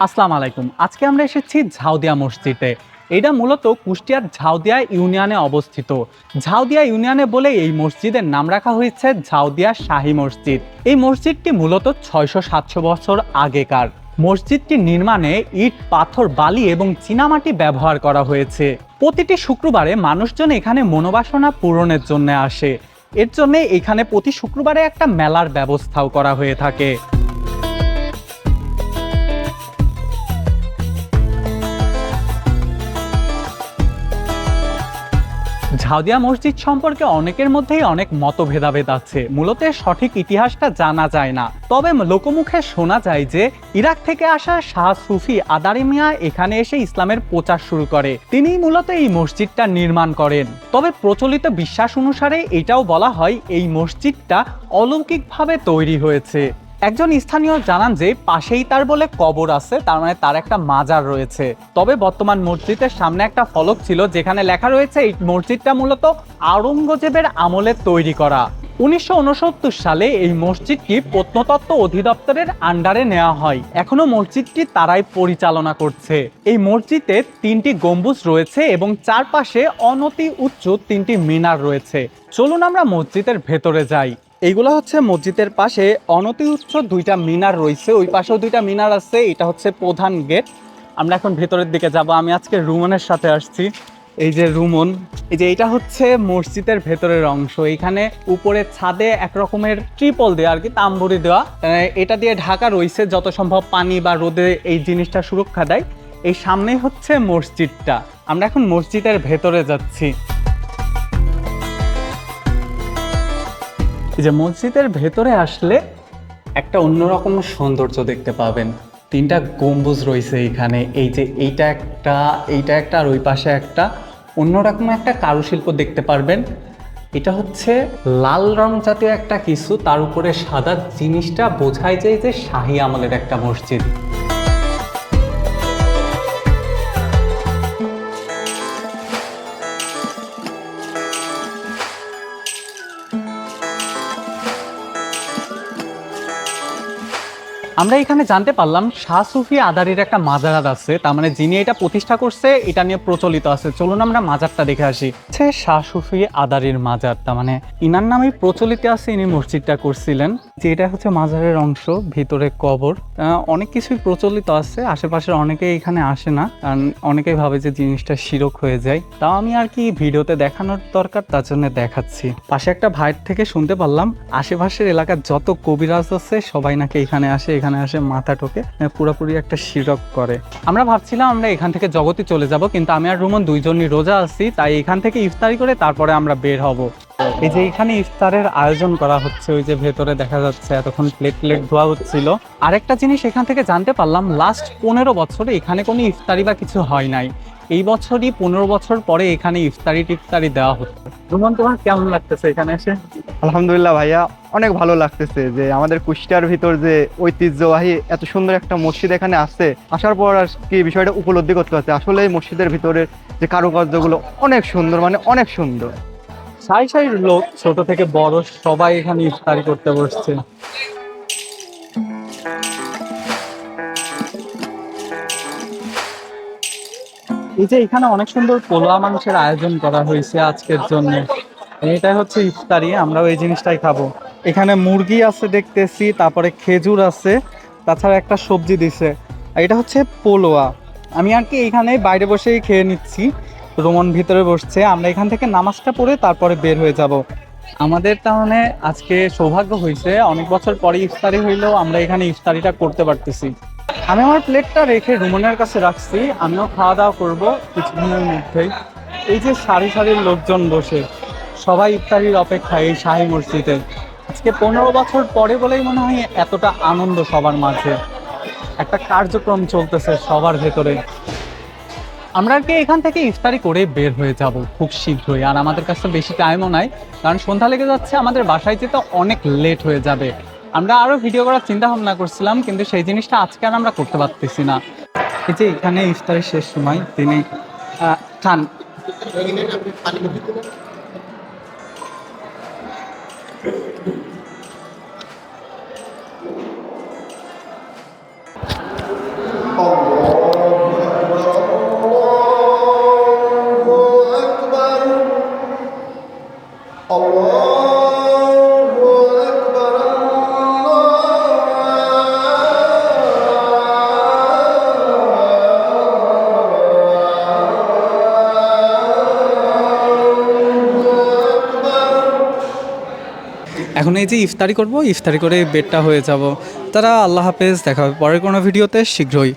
আসসালামু আলাইকুম। আজকে আমরা এসেছি ঝাউদিয়া মসজিদে। এটা মূলত কুষ্টিয়ার ঝাউদিয়া ইউনিয়নে অবস্থিত। ঝাউদিয়া ইউনিয়নে বলে এই মসজিদের নাম রাখা হয়েছে ঝাউদিয়া শাহী মসজিদ। এই মসজিদটি মূলত ৬০০-৭০০ বছর আগেকার। মসজিদটি নির্মাণে ইট, পাথর, বালি এবং চীনামাটি ব্যবহার করা হয়েছে। প্রতিটি শুক্রবারে মানুষজন এখানে মনোবাসনা পূরণের জন্য আসে। এর জন্য এখানে প্রতি শুক্রবারে একটা মেলার ব্যবস্থাও করা হয়ে থাকে। ঝাউদিয়া মসজিদ সম্পর্কে অনেকের মধ্যেই অনেক মতভেদাভেদ আছে। মূলত এর সঠিক ইতিহাসটা জানা যায় না, তবে লোকমুখে শোনা যায় যে ইরাক থেকে আসা শাহ সুফি আদারি মিয়া এখানে এসে ইসলামের প্রচার শুরু করে। তিনিই মূলত এই মসজিদটা নির্মাণ করেন। তবে প্রচলিত বিশ্বাস অনুসারে এটাও বলা হয় এই মসজিদটা অলৌকিকভাবে তৈরি হয়েছে। একজন স্থানীয় জানান যে পাশেই তার বলে কবর আছে, তার মানে তার একটা মাজার রয়েছে। তবে বর্তমান মসজিদের সামনে একটা ফলক ছিল যেখানে লেখা রয়েছে এই মসজিদটা মূলত আওরঙ্গজেবের আমলে তৈরি করা। ১৯৬৯ সালে এই মসজিদটি প্রত্নতত্ত্ব অধিদপ্তরের আন্ডারে নেওয়া হয়। এখনো মসজিদটি তারাই পরিচালনা করছে। এই মসজিদে ৩টি গম্বুজ রয়েছে এবং চারপাশে অনতি উচ্চ ৩টি মিনার রয়েছে। চলুন আমরা মসজিদের ভেতরে যাই। এইগুলো হচ্ছে মসজিদের পাশে অনতি উচ্চ 2টা মিনার রয়েছে, ওই পাশেও 2টা মিনার আছে। এটা হচ্ছে প্রধান গেট। আমরা এখন ভেতরের দিকে যাব। আমি আজকে রুমনের সাথে আসছি। এই যে রুমন, এই যে এটা হচ্ছে মসজিদের ভেতরের অংশ। এখানে উপরে ছাদে এক রকমের ট্রিপল দেওয়া, আর কি তাম্বুরি দেওয়া, এটা দিয়ে ঢাকা রয়েছে যত সম্ভব পানি বা রোদে এই জিনিসটা সুরক্ষা দেয়। এই সামনে হচ্ছে মসজিদটা। আমরা এখন মসজিদের ভেতরে যাচ্ছি। এই যে মসজিদের ভেতরে আসলে একটা অন্যরকম সৌন্দর্য দেখতে পাবেন। 3টা গম্বুজ রয়েছে এখানে। এই যে এইটা একটা আর ওই পাশে একটা অন্যরকম একটা কারুশিল্প দেখতে পারবেন। এটা হচ্ছে লাল রং জাতীয় একটা কিছু, তার উপরে সাদা, জিনিসটা বোঝায় যায় যে শাহী আমলের একটা মসজিদ। আমরা এখানে জানতে পারলাম শাহ সুফি আদারির একটা মাজার আছে, তার মানে যিনি এটা প্রতিষ্ঠা করছে এটা নিয়ে প্রচলিত আছে। চলুন আমরা মাজারটা দেখে আসি। শাহ সুফি আদারির মাজার, তার মানে ইনার নামেই প্রচলিত আছে, ইনি মসজিদটা করছিলেন। যে এটা হচ্ছে মাজারের অংশ, ভিতরে কবর, অনেক কিছুই প্রচলিত আছে। আশেপাশের অনেকেই এখানে আসে না, কারণ অনেকেই ভাবে যে জিনিসটা শিরক হয়ে যায়। তাও আমি আর কি ভিডিওতে দেখানোর দরকার, তার জন্য দেখাচ্ছি। পাশে একটা ভাইয়ের থেকে শুনতে পারলাম আশেপাশের এলাকার যত কবিরাজ আছে সবাই নাকি এখানে আসে মাথা টোকে পুরোপুরি একটা শিরক করে। আমরা ভাবছিলাম আমরা এখান থেকে জগতে চলে যাব, কিন্তু আমি আর রুমন দুইজনই রোজা আছি, তাই এখান থেকে ইফতারি করে তারপরে আমরা বের হব। এই যে এখানে ইফতারের আয়োজন করা হচ্ছে, ওই যে ভেতরে দেখা যাচ্ছে এতক্ষণ প্লেট ধোয়া হচ্ছিল। আরেকটা জিনিস এখান থেকে জানতে পারলাম, লাস্ট 15 বছরে এখানে কোনো ইফতারি বা কিছু হয় নাই। এই বছরই 15 বছর পরে এখানে টিফতারি দেওয়া হচ্ছে। রুমন, তোমার কেমন লাগতেছে এখানে এসে? আলহামদুলিল্লাহ ভাইয়া, অনেক ভালো লাগতেছে যে আমাদের কুষ্টিয়ার ভিতর যে ঐতিহ্যবাহী এত সুন্দর একটা মসজিদ এখানে আসছে। আসার পর আর কি বিষয়টা উপলব্ধি করতে পারছে। আসলে এই মসজিদের ভিতরে যে কারুকার্যগুলো অনেক সুন্দর, মানে অনেক সুন্দর। সারি সারি লোক, ছোট থেকে বড় সবাই এখানে ইফতারি করতে বসছে। এই যে এখানে অনেক সুন্দর পোলা মাংসের আয়োজন করা হয়েছে আজকের জন্য। এটাই হচ্ছে ইফতারি, আমরাও এই জিনিসটাই খাবো। এখানে মুরগি আছে দেখতেছি, তারপরে খেজুর আছে, তাছাড়া একটা সবজি দিছে। এটা হচ্ছে পোলোয়া। আমি আর কি এখানে বাইরে বসেই খেয়ে নিচ্ছি, রোমন ভিতরে বসছে। আমরা এখান থেকে নামাজটা পড়ে তারপরে বের হয়ে যাব। আমাদের তার মানে আজকে সৌভাগ্য হয়েছে, অনেক বছর পরে ইফতারি হইলেও আমরা এখানে ইফতারিটা করতে পারতেছি। আমি আমার প্লেটটা রেখে রুমনের কাছে রাখছি, আমিও খাওয়া দাওয়া করবো কিছুদিনের মধ্যেই। এই যে সারি সারির লোকজন বসে সবাই ইফতারির অপেক্ষায় এই শাহী মসজিদে। আজকে 15 বছর পরে বলেই মনে হয় এতটা আনন্দ সবার মাঝে, একটা কার্যক্রম চলতেছে সবার ভেতরে। আমরা আর কি এখান থেকে ইফতারি করে বের হয়ে যাব খুব শীঘ্রই। আর আমাদের কাছে বেশি টাইমও নাই, কারণ সন্ধ্যা লেগে যাচ্ছে, আমাদের বাসায় যেতে অনেক লেট হয়ে যাবে। আমরা আরও ভিডিও করার চিন্তা ভাবনা করছিলাম, কিন্তু সেই জিনিসটা আজকে আর আমরা করতে পারতেছি না। এই যে এখানে ইফতারের শেষ সময় তিনি খান। এখন এই যে ইফতারি করব, ইফতারি করে বেডটা হয়ে যাব। তারা আল্লাহ হাফেজ, দেখা হবে পরের কোনো ভিডিওতে শীঘ্রই।